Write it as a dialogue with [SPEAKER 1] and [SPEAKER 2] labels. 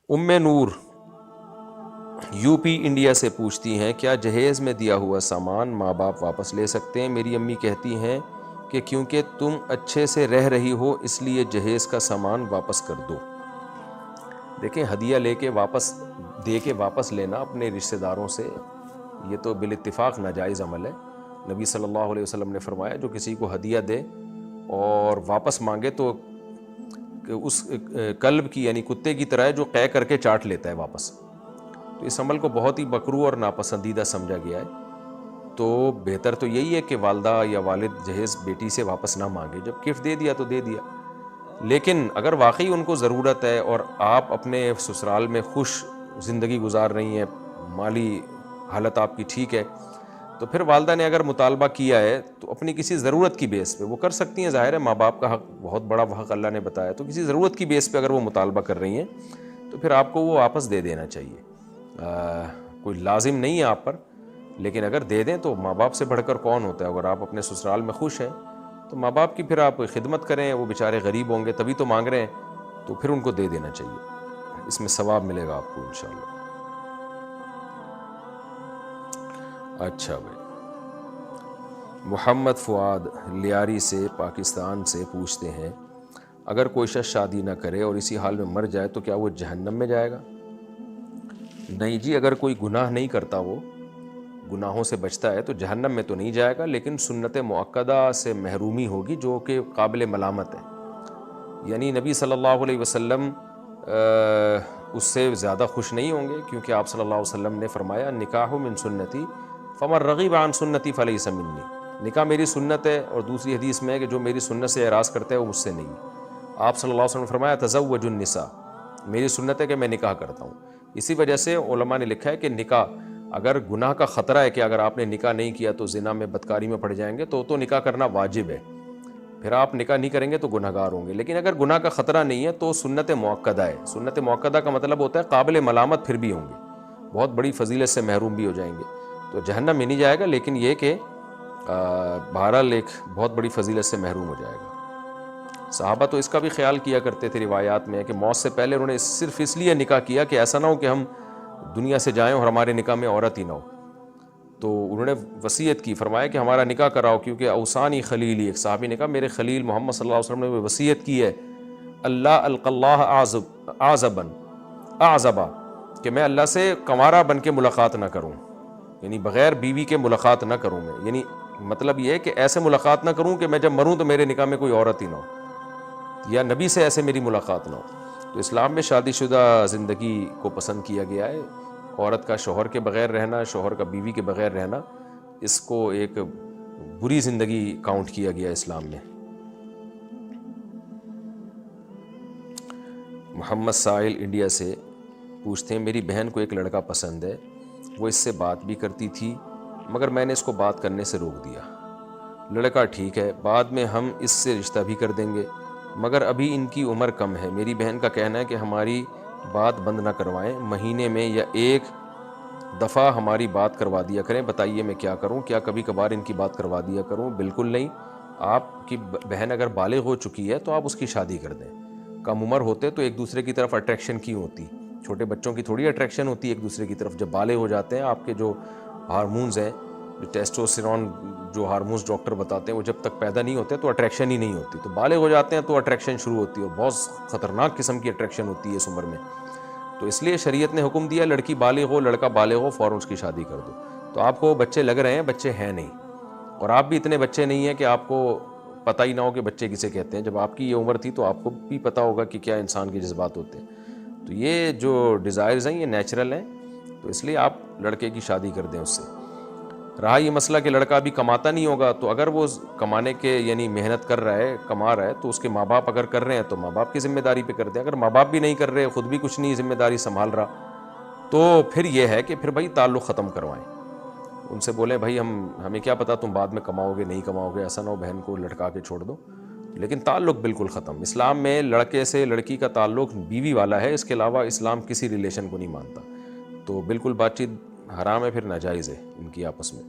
[SPEAKER 1] ام نور U P India سے پوچھتی ہیں کیا جہیز میں دیا ہوا سامان ماں باپ واپس لے سکتے ہیں؟ میری امی کہتی ہیں کہ کیونکہ تم اچھے سے رہ رہی ہو اس لیے جہیز کا سامان واپس کر دو۔ دیکھیں، ہدیہ لے کے واپس دے کے واپس لینا اپنے رشتہ داروں سے، یہ تو بالاتفاق ناجائز عمل ہے۔ نبی صلی اللہ علیہ وسلم نے فرمایا جو کسی کو ہدیہ دے اور واپس مانگے تو اس کلب کی یعنی کتے کی طرح ہے جو قے کر کے چاٹ لیتا ہے واپس۔ تو اس عمل کو بہت ہی مکروہ اور ناپسندیدہ سمجھا گیا ہے۔ تو بہتر تو یہی ہے کہ والدہ یا والد جہیز بیٹی سے واپس نہ مانگے، جب گفٹ دے دیا تو دے دیا۔ لیکن اگر واقعی ان کو ضرورت ہے اور آپ اپنے سسرال میں خوش زندگی گزار رہی ہیں، مالی حالت آپ کی ٹھیک ہے، تو پھر والدہ نے اگر مطالبہ کیا ہے تو اپنی کسی ضرورت کی بیس پہ وہ کر سکتی ہیں۔ ظاہر ہے ماں باپ کا حق بہت بڑا حق اللہ نے بتایا، تو کسی ضرورت کی بیس پہ اگر وہ مطالبہ کر رہی ہیں تو پھر آپ کو وہ واپس دے دینا چاہیے۔ کوئی لازم نہیں ہے آپ پر، لیکن اگر دے دیں تو ماں باپ سے بڑھ کر کون ہوتا ہے۔ اگر آپ اپنے سسرال میں خوش ہیں تو ماں باپ کی پھر آپ خدمت کریں، وہ بیچارے غریب ہوں گے تبھی تو مانگ رہے ہیں، تو پھر ان کو دے دینا چاہیے، اس میں ثواب ملے گا آپ کو انشاءاللہ۔ اچھا بھائی، محمد فؤاد لیاری سے پاکستان سے پوچھتے ہیں اگر کوئی شخص شادی نہ کرے اور اسی حال میں مر جائے تو کیا وہ جہنم میں جائے گا؟ نہیں جی، اگر کوئی گناہ نہیں کرتا، وہ گناہوں سے بچتا ہے تو جہنم میں تو نہیں جائے گا، لیکن سنت مؤکدہ سے محرومی ہوگی جو کہ قابل ملامت ہے۔ یعنی نبی صلی اللہ علیہ وسلم اس سے زیادہ خوش نہیں ہوں گے، کیونکہ آپ صلی اللہ علیہ وسلم نے فرمایا نکاح من سنتی فمن رغب عن سنتی فلیس منی، نکاح میری سنت ہے، اور دوسری حدیث میں ہے کہ جو میری سنت سے اعراض کرتا ہے وہ مجھ سے نہیں۔ آپ صلی اللہ علیہ وسلم نے فرمایا تزوج النساء، میری سنت ہے کہ میں نکاح کرتا ہوں۔ اسی وجہ سے علماء نے لکھا ہے کہ نکاح اگر گناہ کا خطرہ ہے کہ اگر آپ نے نکاح نہیں کیا تو زنا میں بدکاری میں پڑ جائیں گے تو نکاح کرنا واجب ہے، پھر آپ نکاح نہیں کریں گے تو گناہ گار ہوں گے۔ لیکن اگر گناہ کا خطرہ نہیں ہے تو سنت مؤکدہ ہے۔ سنت مؤکدہ کا مطلب ہوتا ہے قابل ملامت پھر بھی ہوں گے، بہت بڑی فضیلت سے محروم بھی ہو جائیں گے، تو جہنم میں نہیں جائے گا، لیکن یہ کہ بہرحال ایک بہت بڑی فضیلت سے محروم ہو جائے گا۔ صحابہ تو اس کا بھی خیال کیا کرتے تھے، روایات میں ہے کہ موت سے پہلے انہوں نے صرف اس لیے نکاح کیا کہ ایسا نہ ہو کہ ہم دنیا سے جائیں اور ہمارے نکاح میں عورت ہی نہ ہو، تو انہوں نے وصیت کی، فرمایا کہ ہمارا نکاح کراؤ، کیونکہ اوصانی خلیلی، ایک صحابی نے کہا میرے خلیل محمد صلی اللہ علیہ وسلم نے وصیت کی ہے اللہ الق اللہ اعزبا اعزبا، کہ میں اللہ سے کنوارا بن کے ملاقات نہ کروں، یعنی بغیر بیوی کے ملاقات نہ کروں میں، یعنی مطلب یہ ہے کہ ایسے ملاقات نہ کروں کہ میں جب مروں تو میرے نکاح میں کوئی عورت ہی نہ ہو، یا نبی سے ایسے میری ملاقات نہ ہو۔ تو اسلام میں شادی شدہ زندگی کو پسند کیا گیا ہے، عورت کا شوہر کے بغیر رہنا، شوہر کا بیوی کے بغیر رہنا، اس کو ایک بری زندگی کاؤنٹ کیا گیا اسلام میں۔ محمد سائل انڈیا سے پوچھتے ہیں میری بہن کو ایک لڑکا پسند ہے، وہ اس سے بات بھی کرتی تھی مگر میں نے اس کو بات کرنے سے روک دیا۔ لڑکا ٹھیک ہے، بعد میں ہم اس سے رشتہ بھی کر دیں گے، مگر ابھی ان کی عمر کم ہے۔ میری بہن کا کہنا ہے کہ ہماری بات بند نہ کروائیں، مہینے میں یا ایک دفعہ ہماری بات کروا دیا کریں، بتائیے میں کیا کروں؟ کیا کبھی کبھار ان کی بات کروا دیا کروں؟ بالکل نہیں، آپ کی بہن اگر بالغ ہو چکی ہے تو آپ اس کی شادی کر دیں۔ کم عمر ہوتے تو ایک دوسرے کی طرف اٹریکشن کیوں ہوتی؟ چھوٹے بچوں کی تھوڑی اٹریکشن ہوتی ہے ایک دوسرے کی طرف، جب بالغ ہو جاتے ہیں آپ کے جو ہارمونز ہیں، جو ٹیسٹوسٹیرون جو ہارمونز ڈاکٹر بتاتے ہیں، وہ جب تک پیدا نہیں ہوتے تو اٹریکشن ہی نہیں ہوتی، تو بالغ ہو جاتے ہیں تو اٹریکشن شروع ہوتی ہے، اور بہت خطرناک قسم کی اٹریکشن ہوتی ہے اس عمر میں۔ تو اس لیے شریعت نے حکم دیا لڑکی بالغ ہو لڑکا بالغ ہو فوراً اس کی شادی کر دو۔ تو آپ کو بچے لگ رہے ہیں، بچے ہیں نہیں، اور آپ بھی اتنے بچے نہیں ہیں کہ آپ کو پتہ ہی نہ ہو کہ بچے کسے کہتے ہیں۔ جب آپ کی یہ عمر تھی تو آپ کو بھی پتہ ہوگا کہ کیا انسان کے جذبات ہوتے ہیں۔ تو یہ جو ڈیزائرز ہیں یہ نیچرل ہیں، تو اس لیے آپ لڑکے کی شادی کر دیں اس سے۔ رہا یہ مسئلہ کہ لڑکا بھی کماتا نہیں ہوگا، تو اگر وہ کمانے کے یعنی محنت کر رہا ہے، کما رہا ہے، تو اس کے ماں باپ اگر کر رہے ہیں تو ماں باپ کی ذمہ داری پہ کر دیں۔ اگر ماں باپ بھی نہیں کر رہے، خود بھی کچھ نہیں ذمہ داری سنبھال رہا، تو پھر یہ ہے کہ پھر بھائی تعلق ختم کروائیں، ان سے بولیں بھائی ہمیں کیا پتہ تم بعد میں کماؤ گے نہیں کماؤ گے، ایسا نہ ہو بہن کو لٹکا کے چھوڑ دو، لیکن تعلق بالکل ختم۔ اسلام میں لڑکے سے لڑکی کا تعلق بیوی والا ہے، اس کے علاوہ اسلام کسی ریلیشن کو نہیں مانتا، تو بالکل بات چیت حرام ہے، پھر ناجائز ہے ان کی آپس میں۔